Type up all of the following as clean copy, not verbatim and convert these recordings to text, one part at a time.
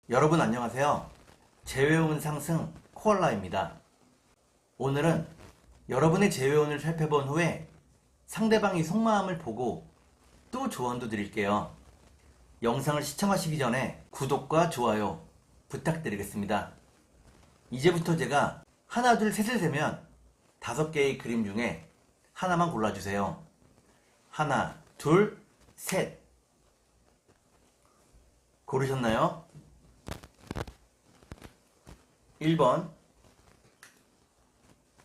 여러분 안녕하세요. 재회운 상승 코알라입니다. 오늘은 여러분의 재회운을 살펴본 후에 상대방의 속마음을 보고 또 조언도 드릴게요. 영상을 시청하시기 전에 구독과 좋아요 부탁드리겠습니다. 이제부터 제가 하나 둘 셋을 세면 5개의 그림 중에 하나만 골라주세요. 하나 둘 셋. 고르셨나요? 1번,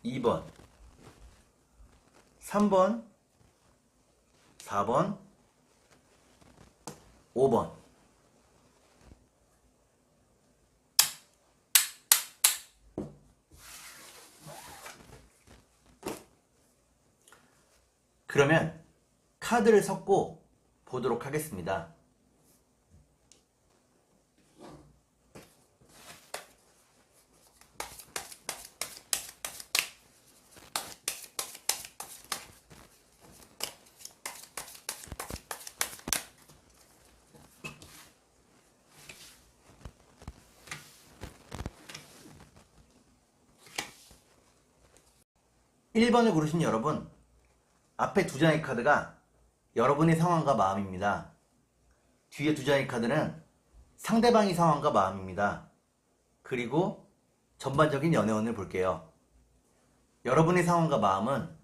2번, 3번, 4번, 5번. 그러면 카드를 섞고 보도록 하겠습니다. 1번을 고르신 여러분, 앞에 두 장의 카드가 여러분의 상황과 마음입니다. 뒤에 두 장의 카드는 상대방의 상황과 마음입니다. 그리고 전반적인 연애운을 볼게요. 여러분의 상황과 마음은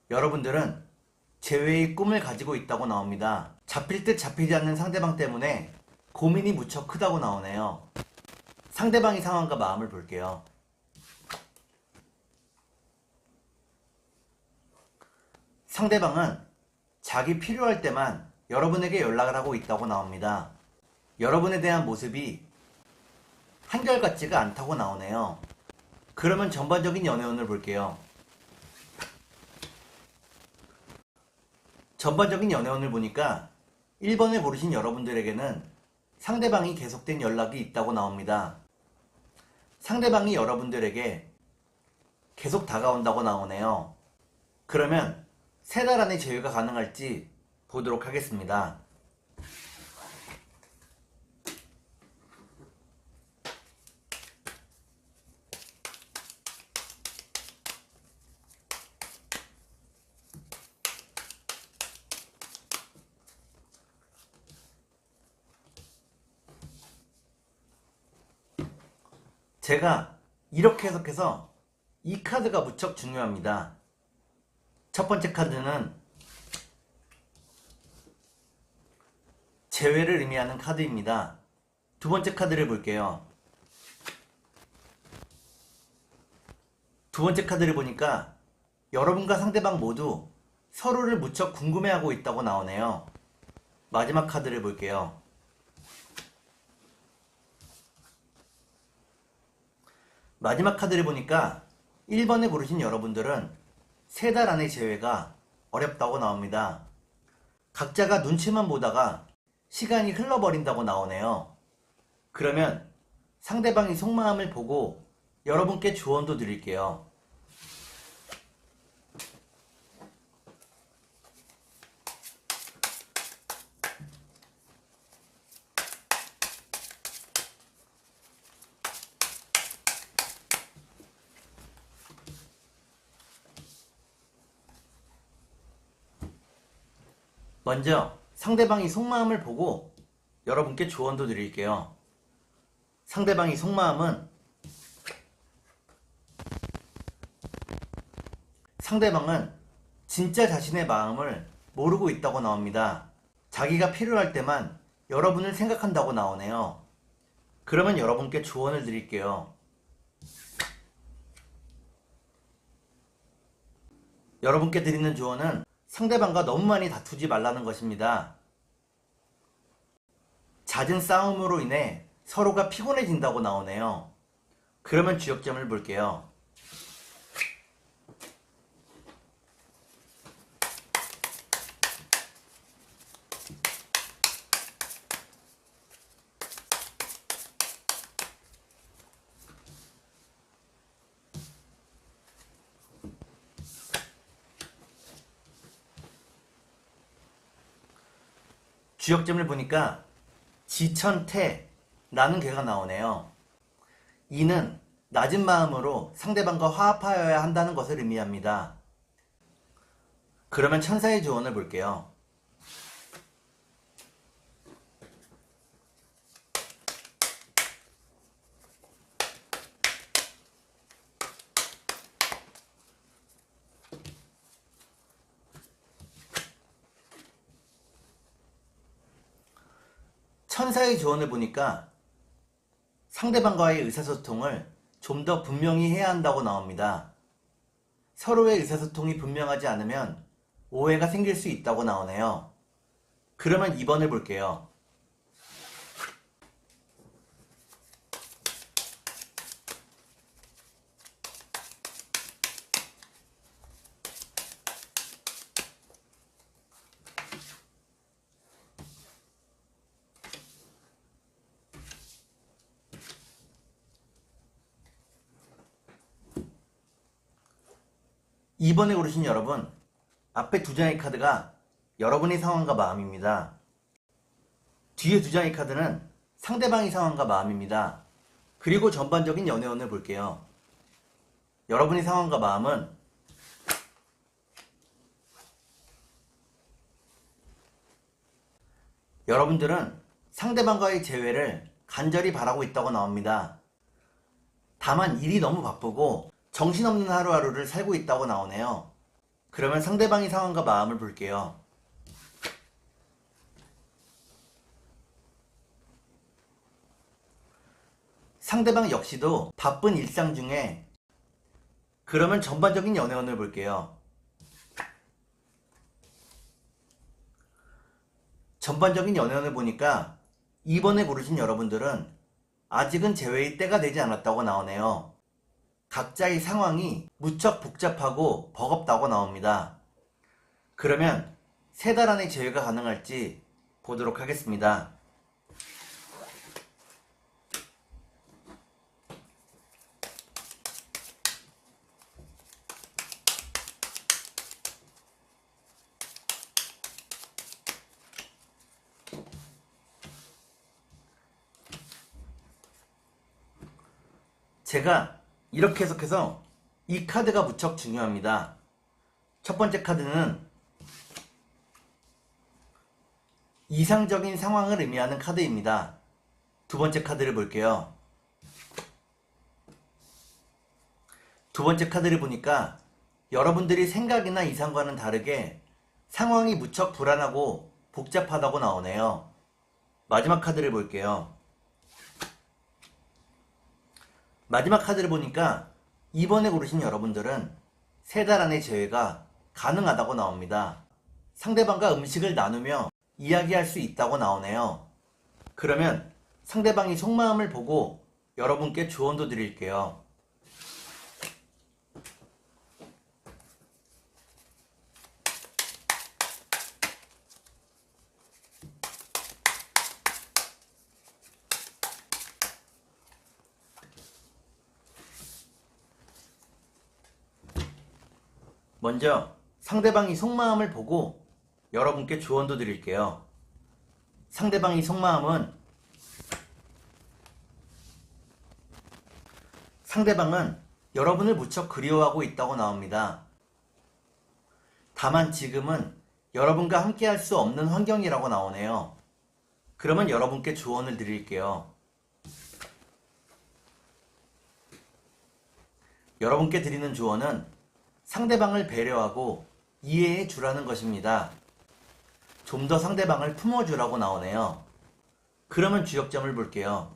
여러분들은 재회의 꿈을 가지고 있다고 나옵니다. 잡힐 듯 잡히지 않는 상대방 때문에 고민이 무척 크다고 나오네요. 상대방의 상황과 마음을 볼게요. 상대방은 자기 필요할 때만 여러분에게 연락을 하고 있다고 나옵니다. 여러분에 대한 모습이 한결같지가 않다고 나오네요. 그러면 전반적인 연애운을 볼게요. 전반적인 연애운을 보니까 1번을 고르신 여러분들에게는 상대방이 계속된 연락이 있다고 나옵니다. 상대방이 여러분들에게 계속 다가온다고 나오네요. 그러면 3달 안에 재회가 가능할지 보도록 하겠습니다. 제가 이렇게 해석해서 이 카드가 무척 중요합니다. 첫 번째 카드는 재회를 의미하는 카드입니다. 두 번째 카드를 볼게요. 두 번째 카드를 보니까 여러분과 상대방 모두 서로를 무척 궁금해하고 있다고 나오네요. 마지막 카드를 볼게요. 마지막 카드를 보니까 1번을 고르신 여러분들은 3달 안의 재회가 어렵다고 나옵니다. 각자가 눈치만 보다가 시간이 흘러버린다고 나오네요. 그러면 상대방의 속마음을 보고 여러분께 조언도 드릴게요. 먼저 상대방의 속마음을 보고 여러분께 조언도 드릴게요. 상대방의 속마음은 상대방은 진짜 자신의 마음을 모르고 있다고 나옵니다. 자기가 필요할 때만 여러분을 생각한다고 나오네요. 그러면 여러분께 조언을 드릴게요. 여러분께 드리는 조언은 상대방과 너무 많이 다투지 말라는 것입니다. 잦은 싸움으로 인해 서로가 피곤해진다고 나오네요. 그러면 주역점을 볼게요. 주역점을 보니까 지천태라는 괴가 나오네요. 이는 낮은 마음으로 상대방과 화합하여야 한다는 것을 의미합니다. 그러면 천사의 조언을 볼게요. 천사의 조언을 보니까 상대방과의 의사소통을 좀 더 분명히 해야 한다고 나옵니다. 서로의 의사소통이 분명하지 않으면 오해가 생길 수 있다고 나오네요. 그러면 2번을 볼게요. 이번에 고르신 여러분, 앞에 두 장의 카드가 여러분의 상황과 마음입니다. 뒤에 두 장의 카드는 상대방의 상황과 마음입니다. 그리고 전반적인 연애운을 볼게요. 여러분의 상황과 마음은 여러분들은 상대방과의 재회를 간절히 바라고 있다고 나옵니다. 다만 일이 너무 바쁘고 정신없는 하루하루를 살고 있다고 나오네요. 그러면 상대방의 상황과 마음을 볼게요. 상대방 역시도 바쁜 일상 중에 그러면 전반적인 연애운을 볼게요. 전반적인 연애운을 보니까 2번에 고르신 여러분들은 아직은 재회의 때가 되지 않았다고 나오네요. 각자의 상황이 무척 복잡하고 버겁다고 나옵니다. 그러면 3달 안에 재회가 가능할지 보도록 하겠습니다. 제가 이렇게 해석해서 이 카드가 무척 중요합니다. 첫 번째 카드는 이상적인 상황을 의미하는 카드입니다. 두 번째 카드를 볼게요. 두 번째 카드를 보니까 여러분들이 생각이나 이상과는 다르게 상황이 무척 불안하고 복잡하다고 나오네요. 마지막 카드를 볼게요. 마지막 카드를 보니까 이번에 고르신 여러분들은 3달 안에 재회가 가능하다고 나옵니다. 상대방과 음식을 나누며 이야기할 수 있다고 나오네요. 그러면 상대방이 속마음을 보고 여러분께 조언도 드릴게요. 먼저 상대방이 속마음을 보고 여러분께 조언도 드릴게요. 상대방의 속마음은 상대방은 여러분을 무척 그리워하고 있다고 나옵니다. 다만 지금은 여러분과 함께 할 수 없는 환경이라고 나오네요. 그러면 여러분께 조언을 드릴게요. 여러분께 드리는 조언은 상대방을 배려하고 이해해 주라는 것입니다. 좀 더 상대방을 품어주라고 나오네요. 그러면 주역점을 볼게요.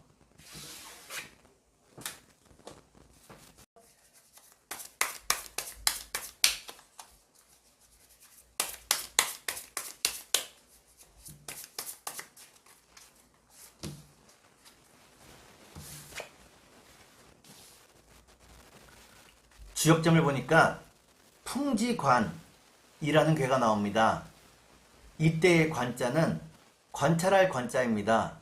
주역점을 보니까 풍지관이라는 괴가 나옵니다. 이때의 관자는 관찰할 관자입니다.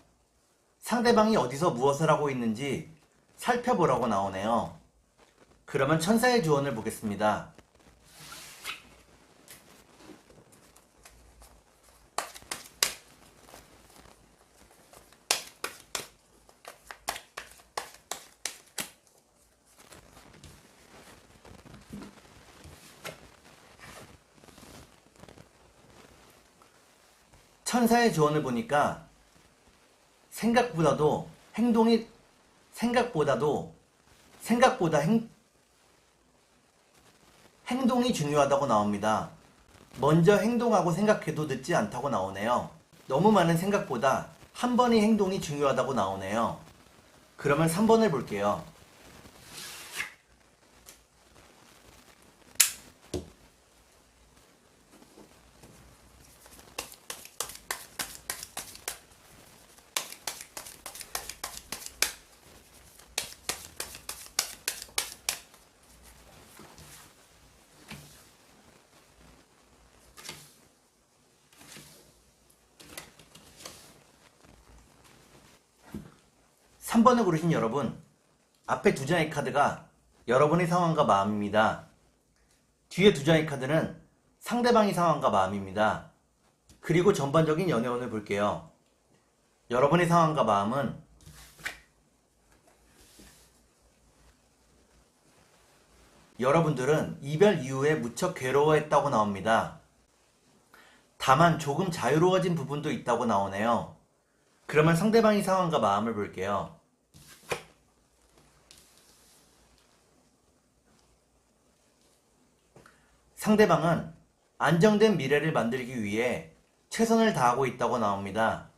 상대방이 어디서 무엇을 하고 있는지 살펴보라고 나오네요. 그러면 천사의 조언을 보겠습니다. 천사의 조언을 보니까 생각보다도 행동이 생각보다 행동이 중요하다고 나옵니다. 먼저 행동하고 생각해도 늦지 않다고 나오네요. 너무 많은 생각보다 한 번의 행동이 중요하다고 나오네요. 그러면 3번을 볼게요. 3번을 고르신 여러분, 앞에 두 장의 카드가 여러분의 상황과 마음입니다. 뒤에 두 장의 카드는 상대방의 상황과 마음입니다. 그리고 전반적인 연애운을 볼게요. 여러분의 상황과 마음은 여러분들은 이별 이후에 무척 괴로워했다고 나옵니다. 다만 조금 자유로워진 부분도 있다고 나오네요. 그러면 상대방의 상황과 마음을 볼게요. 상대방은 안정된 미래를 만들기 위해 최선을 다하고 있다고 나옵니다.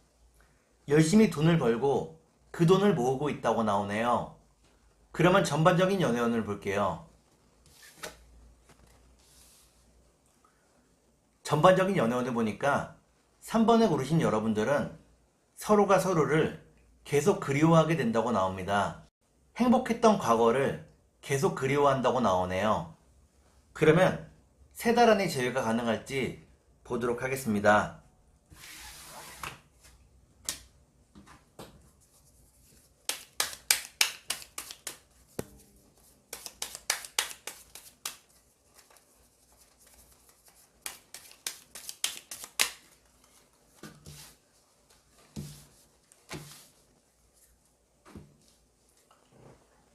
열심히 돈을 벌고 그 돈을 모으고 있다고 나오네요. 그러면 전반적인 연애운을 볼게요. 전반적인 연애운을 보니까 3번을 고르신 여러분들은 서로가 서로를 계속 그리워하게 된다고 나옵니다. 행복했던 과거를 계속 그리워한다고 나오네요. 그러면 3달 안에 재회가 가능할지 보도록 하겠습니다.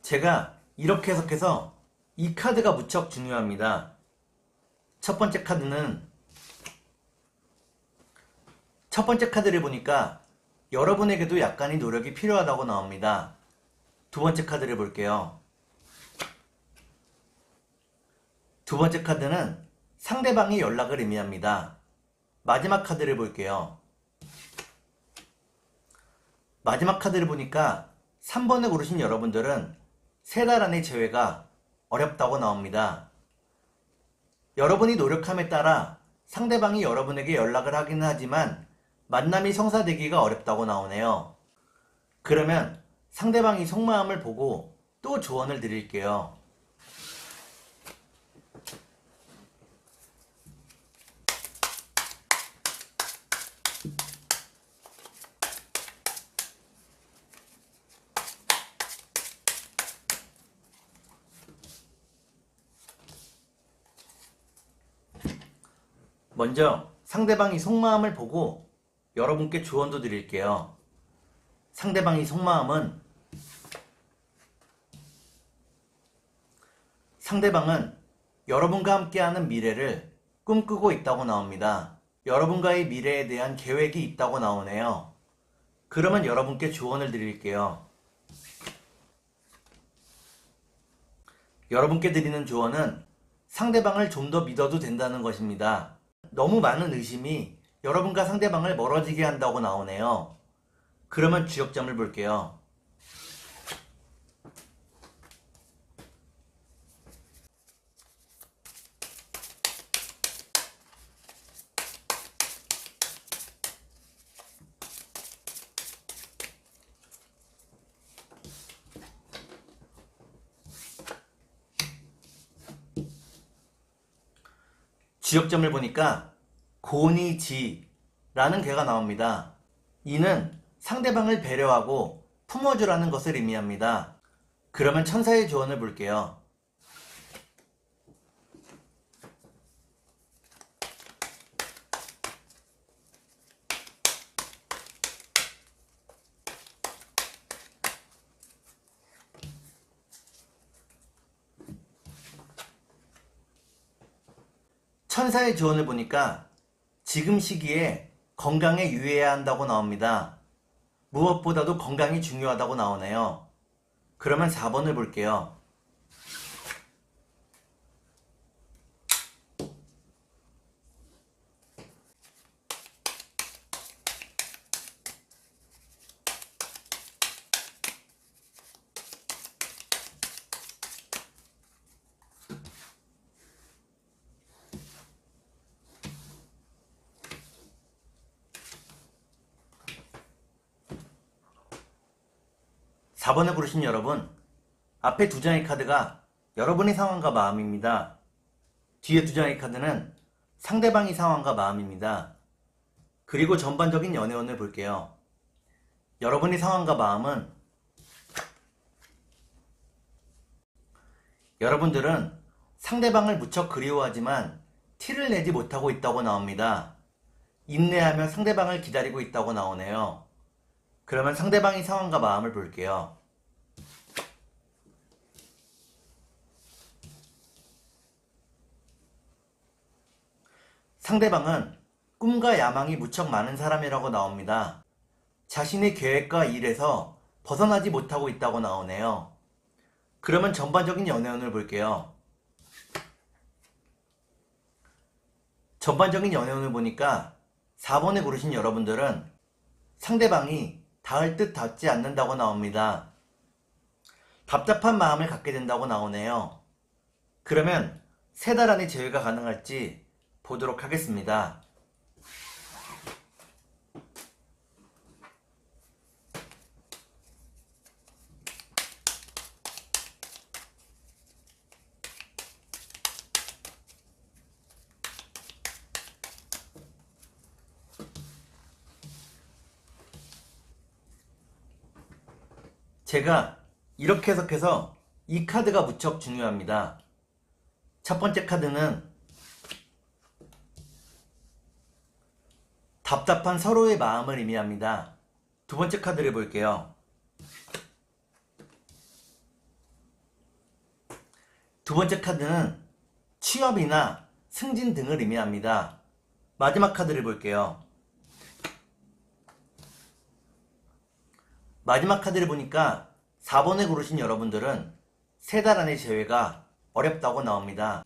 제가 이렇게 해석해서 이 카드가 무척 중요합니다. 첫 번째 카드를 보니까 여러분에게도 약간의 노력이 필요하다고 나옵니다. 두 번째 카드를 볼게요. 두 번째 카드는 상대방의 연락을 의미합니다. 마지막 카드를 볼게요. 마지막 카드를 보니까 3번을 고르신 여러분들은 3달 안의 재회가 어렵다고 나옵니다. 여러분이 노력함에 따라 상대방이 여러분에게 연락을 하기는 하지만 만남이 성사되기가 어렵다고 나오네요. 그러면 상대방이 속마음을 보고 또 조언을 드릴게요. 먼저 상대방이 속마음을 보고 여러분께 조언도 드릴게요. 상대방의 속마음은 상대방은 여러분과 함께하는 미래를 꿈꾸고 있다고 나옵니다. 여러분과의 미래에 대한 계획이 있다고 나오네요. 그러면 여러분께 조언을 드릴게요. 여러분께 드리는 조언은 상대방을 좀 더 믿어도 된다는 것입니다. 너무 많은 의심이 여러분과 상대방을 멀어지게 한다고 나오네요. 그러면 주역점을 볼게요. 주역점을 보니까 고니지라는 개가 나옵니다. 이는 상대방을 배려하고 품어주라는 것을 의미합니다. 그러면 천사의 조언을 볼게요. 천사의 조언을 보니까 지금 시기에 건강에 유의해야 한다고 나옵니다. 무엇보다도 건강이 중요하다고 나오네요. 그러면 4번을 볼게요. 4번을 고르신 여러분, 앞에 두 장의 카드가 여러분의 상황과 마음입니다. 뒤에 두 장의 카드는 상대방의 상황과 마음입니다. 그리고 전반적인 연애운을 볼게요. 여러분의 상황과 마음은 여러분들은 상대방을 무척 그리워하지만 티를 내지 못하고 있다고 나옵니다. 인내하며 상대방을 기다리고 있다고 나오네요. 그러면 상대방의 상황과 마음을 볼게요. 상대방은 꿈과 야망이 무척 많은 사람이라고 나옵니다. 자신의 계획과 일에서 벗어나지 못하고 있다고 나오네요. 그러면 전반적인 연애운을 볼게요. 전반적인 연애운을 보니까 4번에 고르신 여러분들은 상대방이 닿을 듯 닿지 않는다고 나옵니다. 답답한 마음을 갖게 된다고 나오네요. 그러면 3달 안에 재회가 가능할지 보도록 하겠습니다. 제가 이렇게 해석해서 이 카드가 무척 중요합니다. 첫 번째 카드는 답답한 서로의 마음을 의미합니다. 두 번째 카드를 볼게요. 두 번째 카드는 취업이나 승진 등을 의미합니다. 마지막 카드를 볼게요. 마지막 카드를 보니까 4번에 고르신 여러분들은 3달 안의 재회가 어렵다고 나옵니다.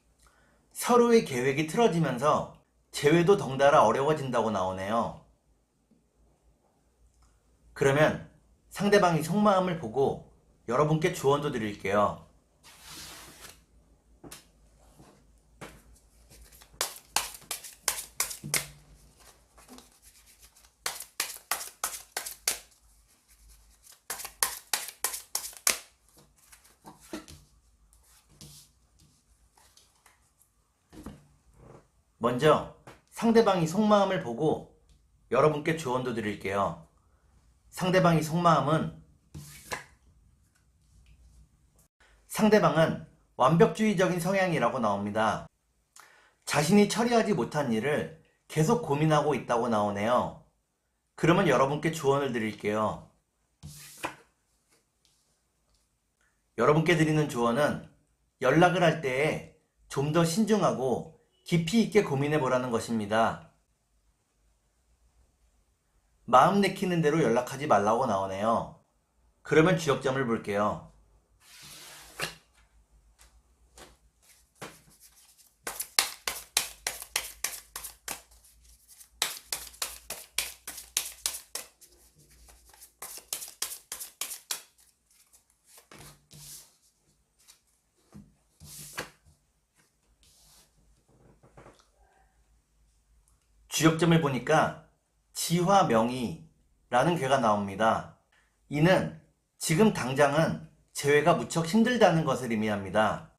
서로의 계획이 틀어지면서 재회도 덩달아 어려워진다고 나오네요. 그러면 상대방의 속마음을 보고 여러분께 조언도 드릴게요. 먼저 상대방의 속마음을 보고 여러분께 조언도 드릴게요. 상대방의 속마음은 상대방은 완벽주의적인 성향이라고 나옵니다. 자신이 처리하지 못한 일을 계속 고민하고 있다고 나오네요. 그러면 여러분께 조언을 드릴게요. 여러분께 드리는 조언은 연락을 할 때에 좀 더 신중하고 깊이 있게 고민해 보라는 것입니다. 마음 내키는 대로 연락하지 말라고 나오네요. 그러면 주역점을 볼게요. 주역점을 보니까 지화명의라는 괴가 나옵니다. 이는 지금 당장은 재회가 무척 힘들다는 것을 의미합니다.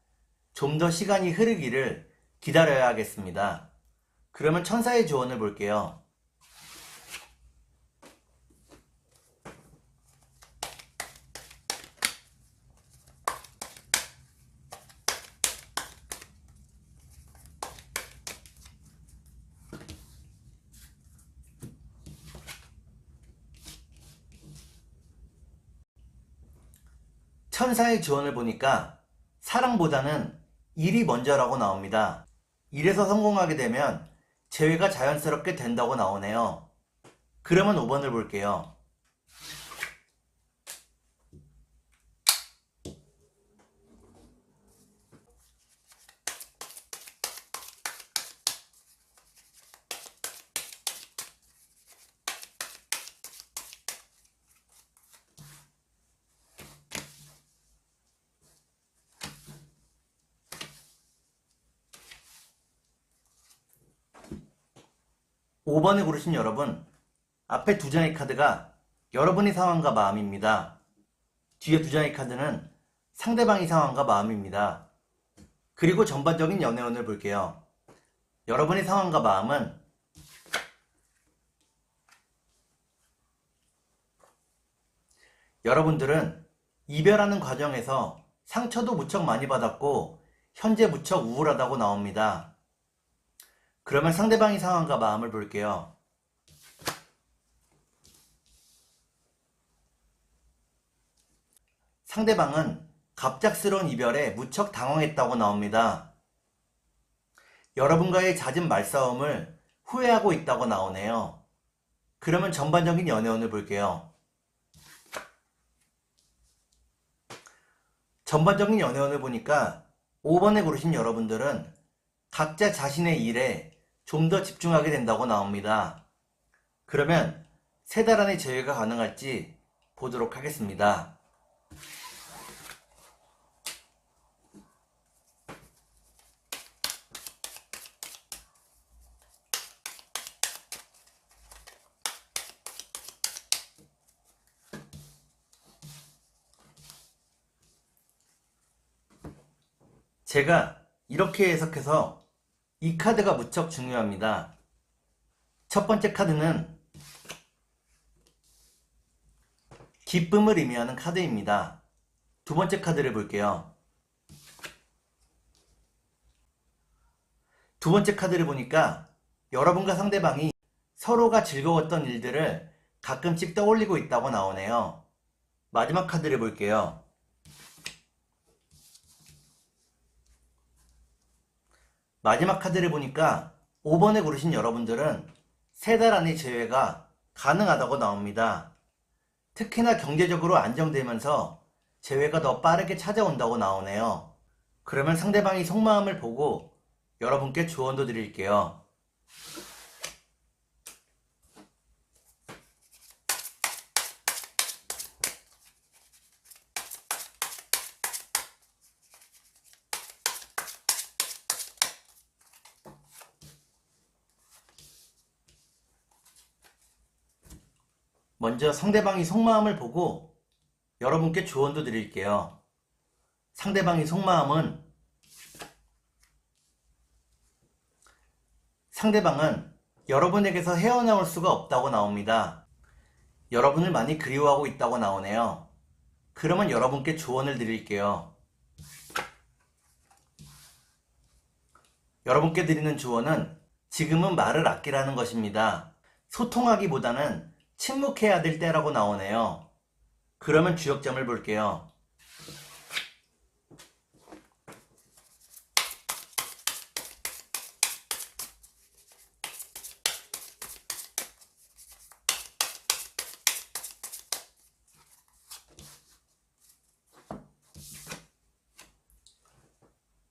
좀 더 시간이 흐르기를 기다려야 하겠습니다. 그러면 천사의 조언을 볼게요. 천사의 조언을 보니까 사랑보다는 일이 먼저라고 나옵니다. 일에서 성공하게 되면 재회가 자연스럽게 된다고 나오네요. 그러면 5번을 볼게요. 5번을 고르신 여러분, 앞에 두 장의 카드가 여러분의 상황과 마음입니다. 뒤에 두 장의 카드는 상대방의 상황과 마음입니다. 그리고 전반적인 연애운을 볼게요. 여러분의 상황과 마음은 여러분들은 이별하는 과정에서 상처도 무척 많이 받았고 현재 무척 우울하다고 나옵니다. 그러면 상대방의 상황과 마음을 볼게요. 상대방은 갑작스러운 이별에 무척 당황했다고 나옵니다. 여러분과의 잦은 말싸움을 후회하고 있다고 나오네요. 그러면 전반적인 연애운을 볼게요. 전반적인 연애운을 보니까 5번에 고르신 여러분들은 각자 자신의 일에 좀 더 집중하게 된다고 나옵니다. 그러면 3달 안에 제외가 가능할지 보도록 하겠습니다. 제가 이렇게 해석해서 이 카드가 무척 중요합니다. 첫 번째 카드는 기쁨을 의미하는 카드입니다. 두 번째 카드를 볼게요. 두 번째 카드를 보니까 여러분과 상대방이 서로가 즐거웠던 일들을 가끔씩 떠올리고 있다고 나오네요. 마지막 카드를 볼게요. 마지막 카드를 보니까 5번에 고르신 여러분들은 3달 안의 재회가 가능하다고 나옵니다. 특히나 경제적으로 안정되면서 재회가 더 빠르게 찾아온다고 나오네요. 그러면 상대방이 속마음을 보고 여러분께 조언도 드릴게요. 먼저 상대방이 속마음을 보고 여러분께 조언도 드릴게요. 상대방의 속마음은 상대방은 여러분에게서 헤어나올 수가 없다고 나옵니다. 여러분을 많이 그리워하고 있다고 나오네요. 그러면 여러분께 조언을 드릴게요. 여러분께 드리는 조언은 지금은 말을 아끼라는 것입니다. 소통하기보다는 침묵해야 될 때라고 나오네요. 그러면 주역점을 볼게요.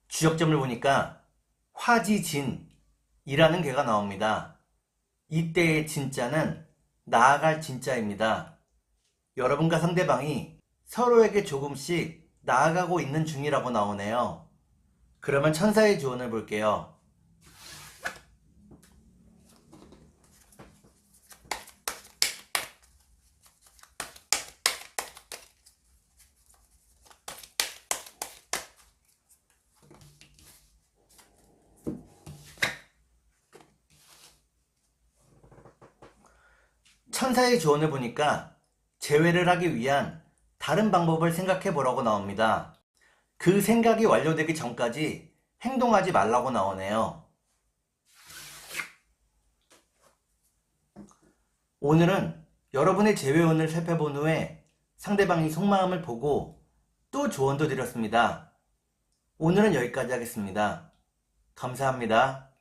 주역점을 보니까 화지진이라는 괴가 나옵니다. 이때의 진짜는 나아갈 진짜입니다. 여러분과 상대방이 서로에게 조금씩 나아가고 있는 중이라고 나오네요. 그러면 천사의 조언을 볼게요. 천사의 조언을 보니까 재회를 하기 위한 다른 방법을 생각해 보라고 나옵니다. 그 생각이 완료되기 전까지 행동하지 말라고 나오네요. 오늘은 여러분의 재회운을 살펴본 후에 상대방의 속마음을 보고 또 조언도 드렸습니다. 오늘은 여기까지 하겠습니다. 감사합니다.